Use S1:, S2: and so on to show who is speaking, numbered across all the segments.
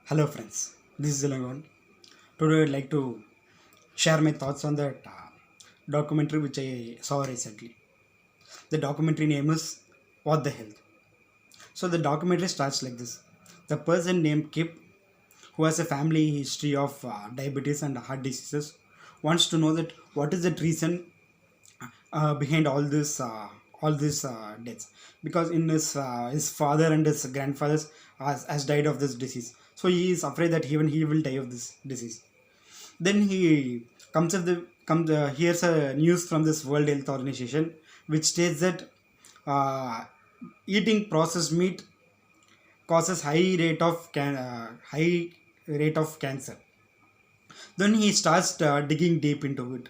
S1: Hello friends, this is Zilangon. Today I'd like to share my thoughts on that documentary which I saw recently. The documentary name is What the Health. So the documentary starts like this. The person named Kip, who has a family history of diabetes and heart diseases, wants to know that what is the reason behind all these deaths, because in his father and his grandfathers has died of this disease, so he is afraid that even he will die of this disease. Then he hears a news from this World Health Organization which states that uh, eating processed meat causes high rate of cancer. Then he starts digging deep into it,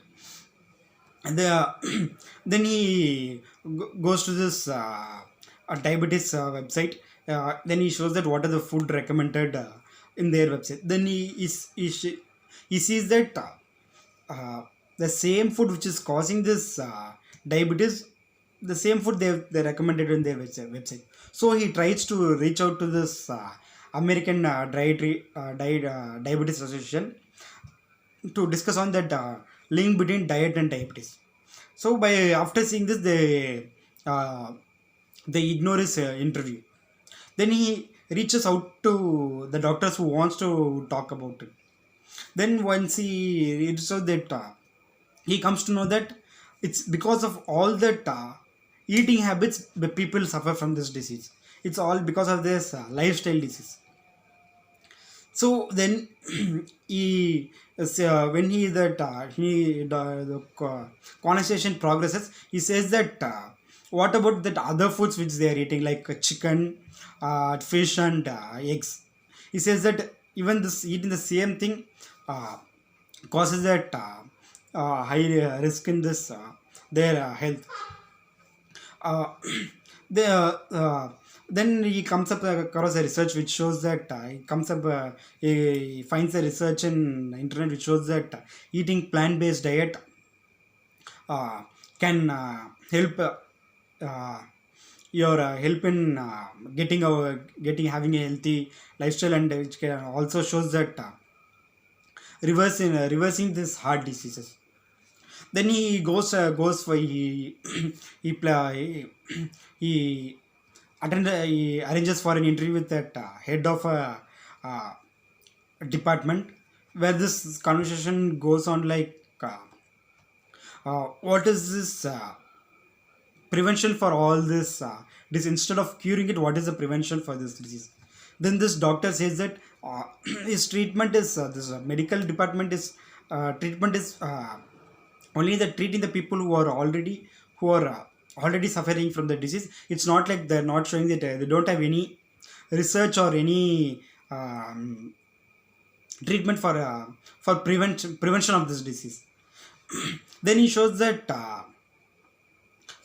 S1: and then he goes to this diabetes website. Then he shows that what are the food recommended in their website. Then he sees that the same food which is causing this diabetes, the same food they recommended in their website. So he tries to reach out to this American diabetes association to discuss on that link between diet and diabetes. So by after seeing this, they ignore his interview. Then he reaches out to the doctors who wants to talk about it. Then once he reaches out that he comes to know that it's because of all that eating habits the people suffer from this disease. It's all because of this lifestyle disease. So then he when he that he the conversation progresses, he says that what about that other foods which they are eating, like chicken, fish and eggs. He says that even this eating the same thing uh, causes that high risk in this their health. uh, the then he comes up across a research which shows that he finds a research in internet which shows that eating plant-based diet uh, can help uh, your help in getting having a healthy lifestyle, and which can also shows that reversing this heart diseases. Then he goes for he play he he arranges for an interview with that head of a uh, department, where this conversation goes on like what is this prevention for all this instead of curing it, what is the prevention for this disease. Then this doctor says that his treatment is this medical department is treatment is only the treating the people who are already suffering from the disease. It's not like they're not showing that they don't have any research or any treatment for prevention of this disease. Then he shows that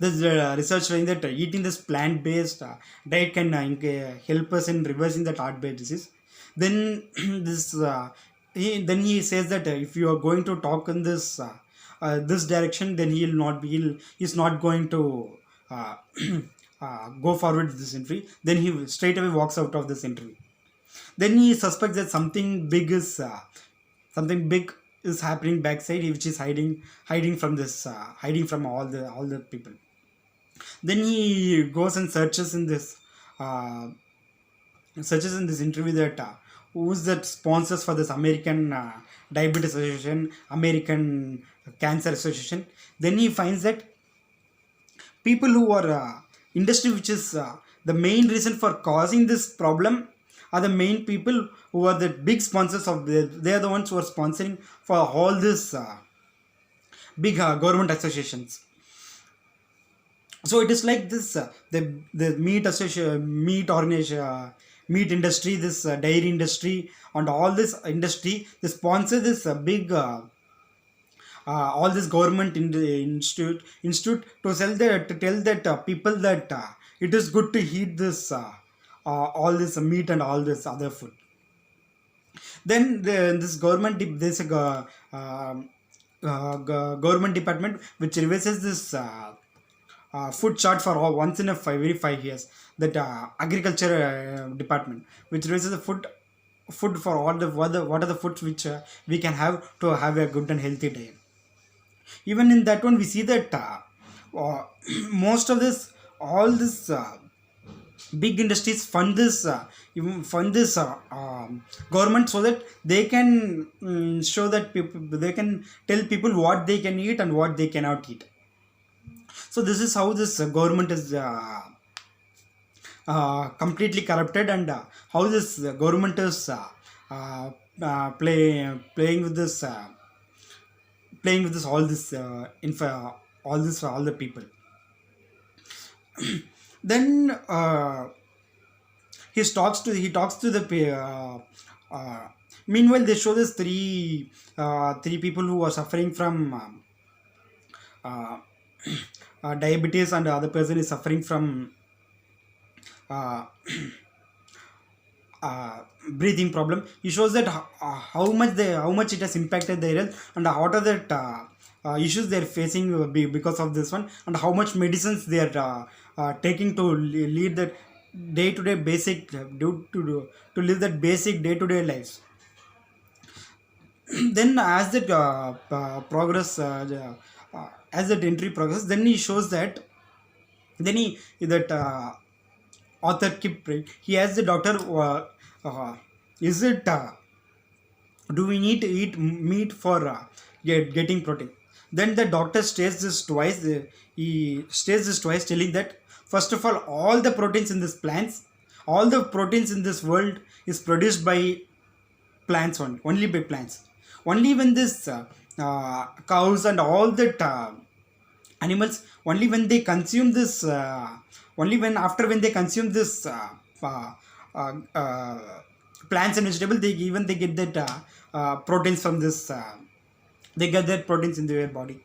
S1: there's research showing that eating this plant-based diet can help us in reversing that heart-based disease. Then this then he says that if you are going to talk in this direction, then he's not going to uh, go forward with this interview. Then he straight away walks out of this interview. Then he suspects that something big is happening backside, which is hiding from this hiding from all the people. Then he goes and uh, searches in this interview that who's that sponsors for this American Diabetes Association, American Cancer Association. Then he finds that people who are industry which is the main reason for causing this problem are the main people who are the big sponsors of they are the ones who are sponsoring for all this big government associations. So it is like this the meat association, meat organization, meat industry, this dairy industry, and all this industry, they sponsor this big all this government in the institute to sell that to tell that people that it is good to eat this all this meat and all this other food. Then this there's a government department which revises this food chart for all once in every 5 years. That agriculture department which raises the food food for all the what are the foods which we can have to have a good and healthy diet. Even in that one we see that most of this all this big industries fund this even fund this government so that they can show that people, they can tell people what they can eat and what they cannot eat. So this is how this government is completely corrupted, and how this government is uh, playing with this all this all this all the people. Then he talks to the meanwhile they show this three people who are suffering from uh, diabetes, and the other person is suffering from uh, breathing problem. He shows that how much it has impacted their health, and what are the issues they are facing because of this one, and how much medicines they are taking to lead that day to day basic to live that basic day to day lives. Then as the progress as the entry progress, then he shows that then he that author keep he asks the doctor, is it do we need to eat meat for getting protein? Then the doctor states this twice. He states this twice, telling that first of all the proteins in this plants, all the proteins in this world is produced by plants only by plants. Only when this cows and all that animals, only when they consume this, only when after when they consume this uh, uh, plants and vegetables, they get that proteins from this. They get that proteins in their body.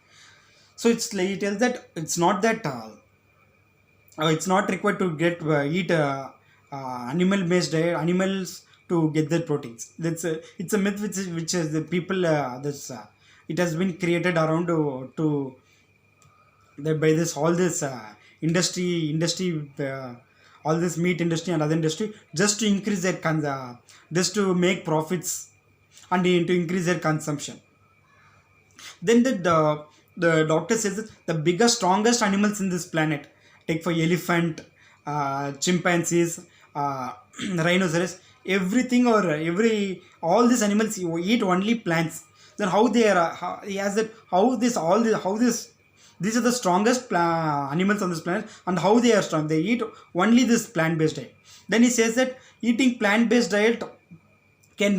S1: So it's like it tells that it's not that it's not required to get eat animal based diet animals to get their proteins. That's it's a myth which is the people this it has been created around to by this all this industry all this meat industry and other industry, just to increase their just to make profits and to increase their consumption. Then the doctor says that the biggest strongest animals in this planet, take for elephant, chimpanzees, rhinoceros, everything or every all these animals eat only plants. Then how they are he has that how this all this how this these are the strongest animals on this planet, and how they are strong, they eat only this plant based diet. Then he says that eating plant based diet can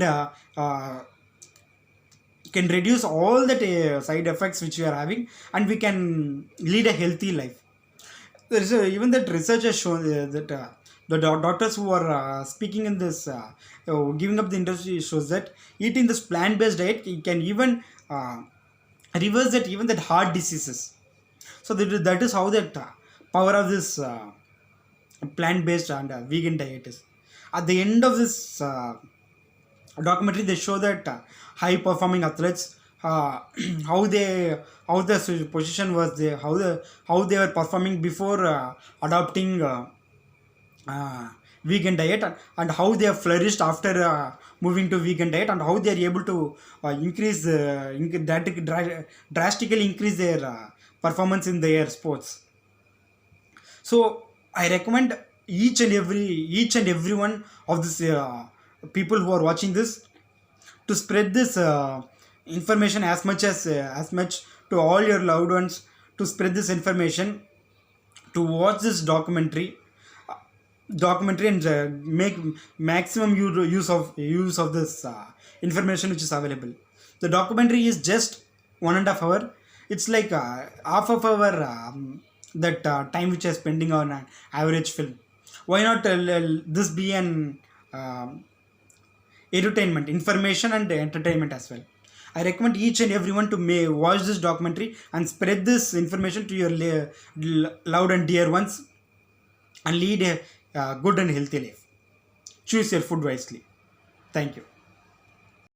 S1: reduce all the side effects which we are having, and we can lead a healthy life. There is even that research has shown that the doctors who are speaking in this giving up the industry shows that eating this plant based diet can even reverse that even that heart diseases. So that is how that power of this plant based and vegan diet is. At the end of this documentary, they show that high performing athletes how they how the position was there, how they were performing before adopting vegan diet, and how they have flourished after moving to vegan diet, and how they are able to increase drastically increase their performance in their sports. So I recommend each and every one of this people who are watching this to spread this information as much to all your loved ones, to spread this information, to watch this documentary and make maximum use of this information which is available. The documentary is just 1.5 hour. It's like half of our that time which is spending on an average film. Why not this be an entertainment, information and entertainment as well. I recommend each and everyone to watch this documentary and spread this information to your loud and dear ones, and lead a good and healthy life. Choose your food wisely. Thank you.